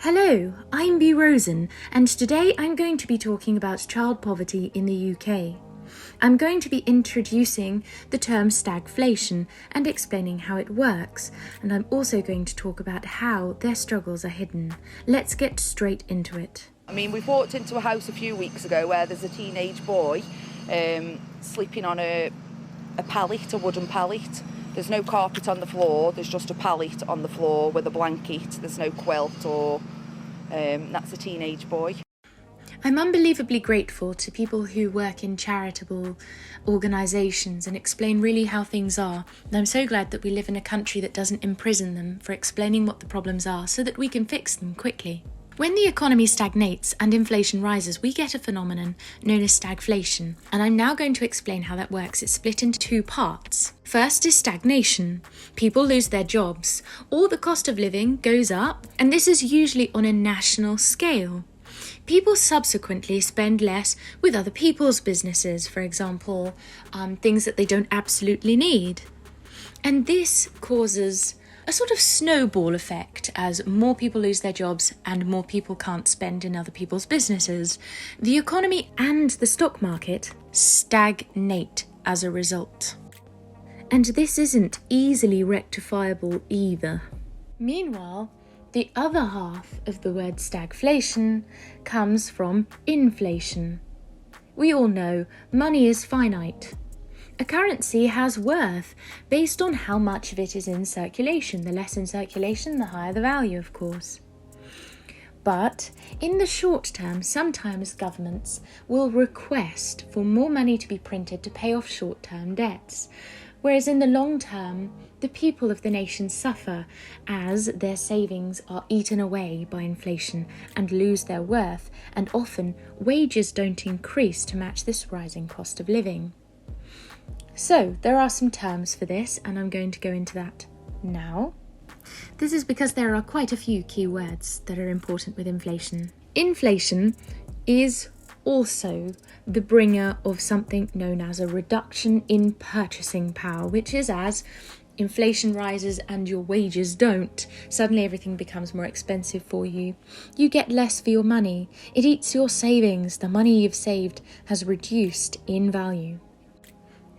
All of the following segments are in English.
Hello, I'm B. Rosen, and today I'm going to be talking about child poverty in the UK. I'm going to be introducing the term stagflation and explaining how it works, and I'm also going to talk about how their struggles are hidden. Let's get straight into it. We've walked into a house a few weeks ago where there's a teenage boy sleeping on a pallet, a wooden pallet. There's no carpet on the floor, there's just a pallet on the floor with a blanket. There's no quilt or that's a teenage boy. I'm unbelievably grateful to people who work in charitable organisations and explain really how things are. And I'm so glad that we live in a country that doesn't imprison them for explaining what the problems are so that we can fix them quickly. When the economy stagnates and inflation rises, we get a phenomenon known as stagflation, and I'm now going to explain how that works. It's split into two parts. First is stagnation. People lose their jobs, or the cost of living goes up, and this is usually on a national scale. People subsequently spend less with other people's businesses, for example, things that they don't absolutely need. And this causes a sort of snowball effect as more people lose their jobs and more people can't spend in other people's businesses. The economy and the stock market stagnate as a result. And this isn't easily rectifiable either. Meanwhile, the other half of the word stagflation comes from inflation. We all know money is finite. A currency has worth based on how much of it is in circulation. The less in circulation, the higher the value, of course. But in the short term, sometimes governments will request for more money to be printed to pay off short-term debts, whereas in the long term, the people of the nation suffer as their savings are eaten away by inflation and lose their worth, and often wages don't increase to match this rising cost of living. So, there are some terms for this, and I'm going to go into that now. This is because there are quite a few key words that are important with inflation. Inflation is also the bringer of something known as a reduction in purchasing power, which is as inflation rises and your wages don't, suddenly everything becomes more expensive for you. You get less for your money. It eats your savings. The money you've saved has reduced in value.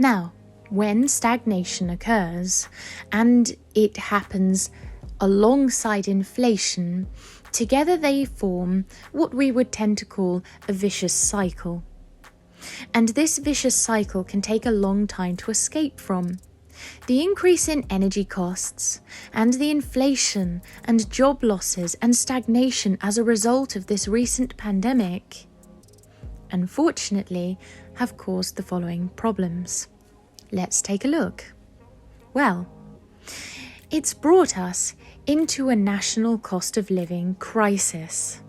Now, when stagnation occurs, and it happens alongside inflation, together they form what we would tend to call a vicious cycle. And this vicious cycle can take a long time to escape from. The increase in energy costs and the inflation and job losses and stagnation as a result of this recent pandemic, unfortunately, have caused the following problems. Let's take a look. Well, it's brought us into a national cost of living crisis.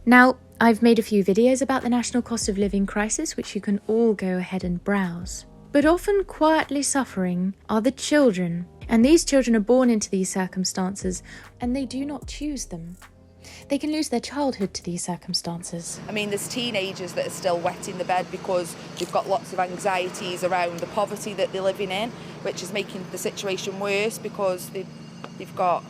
Now, I've made a few videos about the national cost of living crisis, which you can all go ahead and browse. But often quietly suffering are the children, and these children are born into these circumstances, and they do not choose them. They can lose their childhood to these circumstances. There's teenagers that are still wetting the bed because they've got lots of anxieties around the poverty that they're living in, which is making the situation worse because they've got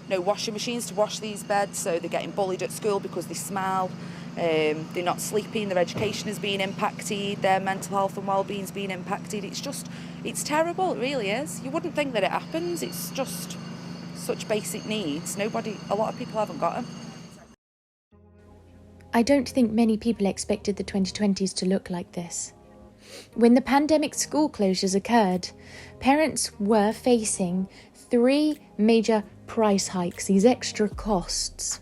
no washing machines to wash these beds, so they're getting bullied at school because they smell. They're not sleeping, their education is being impacted, their mental health and well-being is being impacted. It's terrible, it really is. You wouldn't think that it happens, it's just such basic needs. A lot of people haven't got them. I don't think many people expected the 2020s to look like this. When the pandemic school closures occurred, parents were facing 3 major price hikes, these extra costs.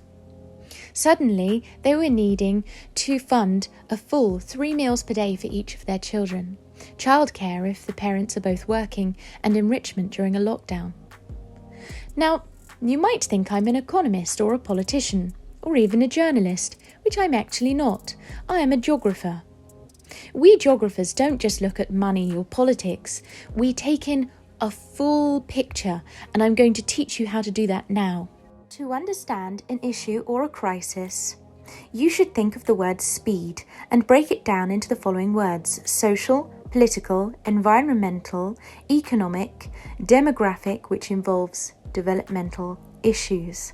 Suddenly, they were needing to fund a full 3 meals per day for each of their children, childcare if the parents are both working, and enrichment during a lockdown. Now, you might think I'm an economist or a politician, or even a journalist, which I'm actually not. I am a geographer. We geographers don't just look at money or politics. We take in a full picture, and I'm going to teach you how to do that now. To understand an issue or a crisis, you should think of the word speed and break it down into the following words: social, political, environmental, economic, demographic, which involves developmental issues.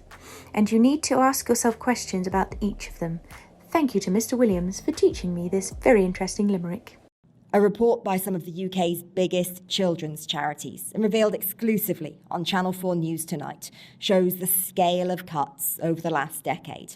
and you need to ask yourself questions about each of them. Thank you to Mr. Williams for teaching me this very interesting limerick. A report by some of the UK's biggest children's charities and revealed exclusively on Channel 4 News tonight shows the scale of cuts over the last decade.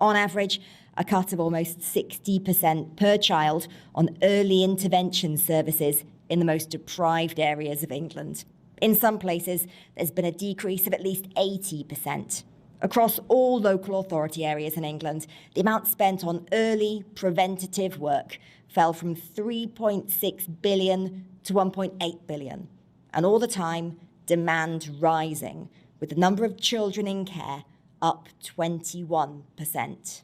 On average, a cut of almost 60% per child on early intervention services in the most deprived areas of England. In some places, there's been a decrease of at least 80%. Across all local authority areas in England, the amount spent on early preventative work fell from 3.6 billion to 1.8 billion. And all the time, demand rising, with the number of children in care up 21%.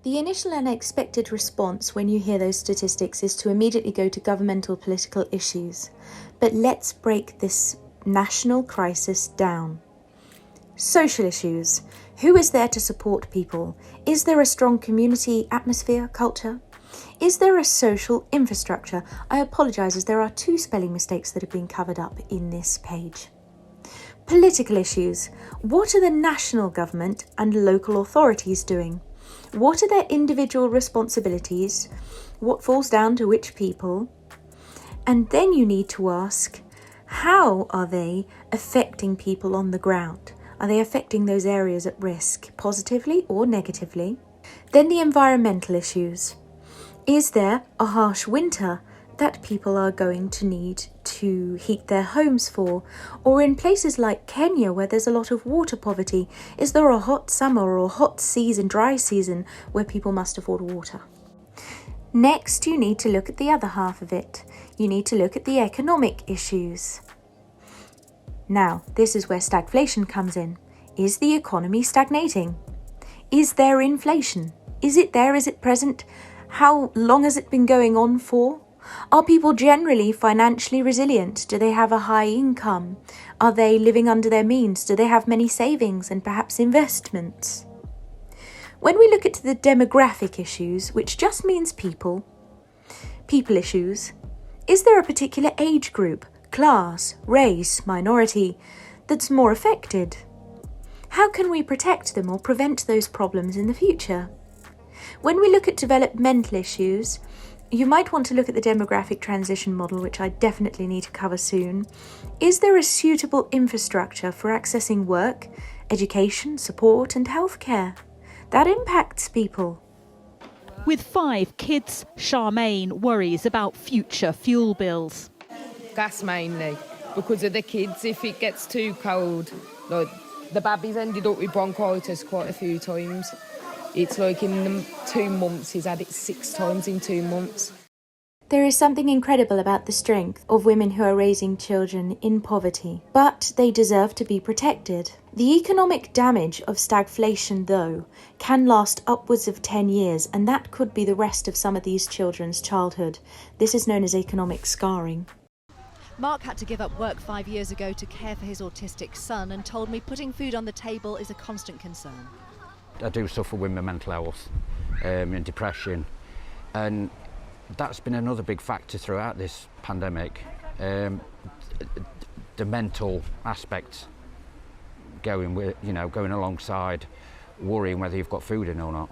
The initial and expected response when you hear those statistics is to immediately go to governmental political issues. But let's break this national crisis down. Social issues. Who is there to support people? Is there a strong community atmosphere, culture? Is there a social infrastructure? I apologise as there are 2 spelling mistakes that have been covered up in this page. Political issues. What are the national government and local authorities doing? What are their individual responsibilities? What falls down to which people? And then you need to ask, how are they affecting people on the ground? Are they affecting those areas at risk, positively or negatively? Then the environmental issues. Is there a harsh winter that people are going to need to heat their homes for? Or in places like Kenya, where there's a lot of water poverty, is there a hot summer or hot season, dry season, where people must afford water? Next, you need to look at the other half of it. You need to look at the economic issues. Now, this is where stagflation comes in. Is the economy stagnating? Is there inflation? Is it there? Is it present? How long has it been going on for? Are people generally financially resilient? Do they have a high income? Are they living under their means? Do they have many savings and perhaps investments? When we look at the demographic issues, which just means people issues, is there a particular age group, class, race, minority that's more affected? How can we protect them or prevent those problems in the future? When we look at developmental issues, you might want to look at the demographic transition model, which I definitely need to cover soon. Is there a suitable infrastructure for accessing work, education, support and healthcare? That impacts people. With 5 kids, Charmaine worries about future fuel bills. Gas mainly, because of the kids. If it gets too cold, like the baby's ended up with bronchitis quite a few times. It's like in the 2 months, he's had it 6 times in 2 months. There is something incredible about the strength of women who are raising children in poverty, but they deserve to be protected. The economic damage of stagflation, though, can last upwards of 10 years, and that could be the rest of some of these children's childhood. This is known as economic scarring. Mark had to give up work 5 years ago to care for his autistic son and told me putting food on the table is a constant concern. I do suffer with my mental health and depression, and that's been another big factor throughout this pandemic. The mental aspect going alongside worrying whether you've got food in or not.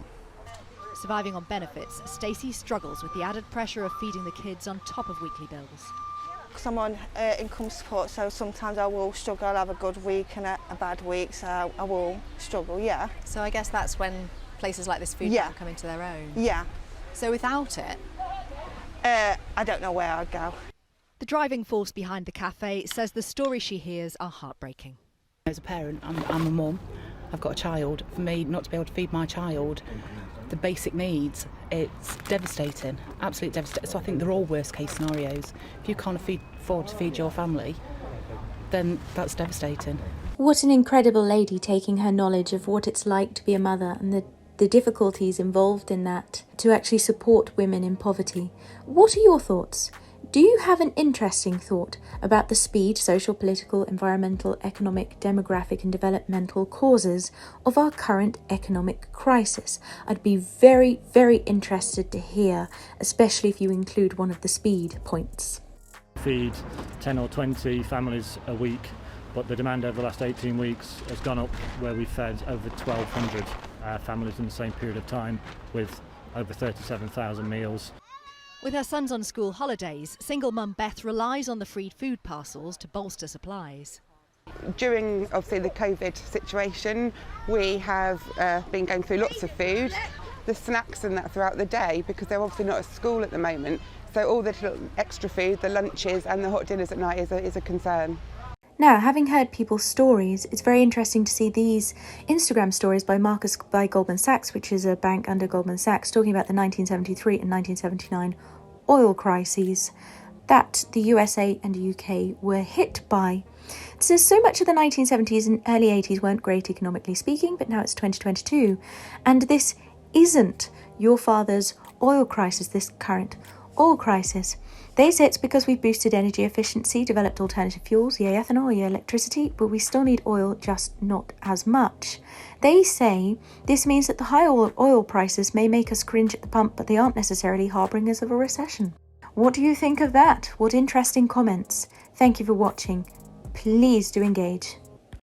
Surviving on benefits, Stacey struggles with the added pressure of feeding the kids on top of weekly bills. Because I'm on income support, so sometimes I will struggle. I'll have a good week and a bad week, so I will struggle, yeah. So I guess that's when places like this food bank come into their own. Yeah. So without it? I don't know where I'd go. The driving force behind the cafe says the stories she hears are heartbreaking. As a parent, I'm a mum, I've got a child. For me, not to be able to feed my child the basic needs, it's devastating, absolutely devastating. So I think they're all worst case scenarios. If you can't afford to feed your family, then that's devastating. What an incredible lady, taking her knowledge of what it's like to be a mother and the difficulties involved in that to actually support women in poverty. What are your thoughts? Do you have an interesting thought about the speed, social, political, environmental, economic, demographic and developmental causes of our current economic crisis? I'd be very, very interested to hear, especially if you include one of the speed points. Feed 10 or 20 families a week but the demand over the last 18 weeks has gone up, where we fed over 1,200 families in the same period of time with over 37,000 meals. With her sons on school holidays, single mum Beth relies on the freed food parcels to bolster supplies. During obviously the COVID situation, we have been going through lots of food, the snacks and that throughout the day, because they're obviously not at school at the moment. So all the little extra food, the lunches and the hot dinners at night is a concern. Now, having heard people's stories, it's very interesting to see these Instagram stories by Marcus by Goldman Sachs, which is a bank under Goldman Sachs, talking about the 1973 and 1979 oil crises that the USA and the UK were hit by. So much of the 1970s and early 80s weren't great economically speaking, but now it's 2022, and this isn't your father's oil crisis, this current oil crisis. They say it's because we've boosted energy efficiency, developed alternative fuels, yay ethanol, yay electricity, but we still need oil, just not as much. They say this means that the high oil prices may make us cringe at the pump, but they aren't necessarily harbingers of a recession. What do you think of that? What interesting comments. Thank you for watching. Please do engage.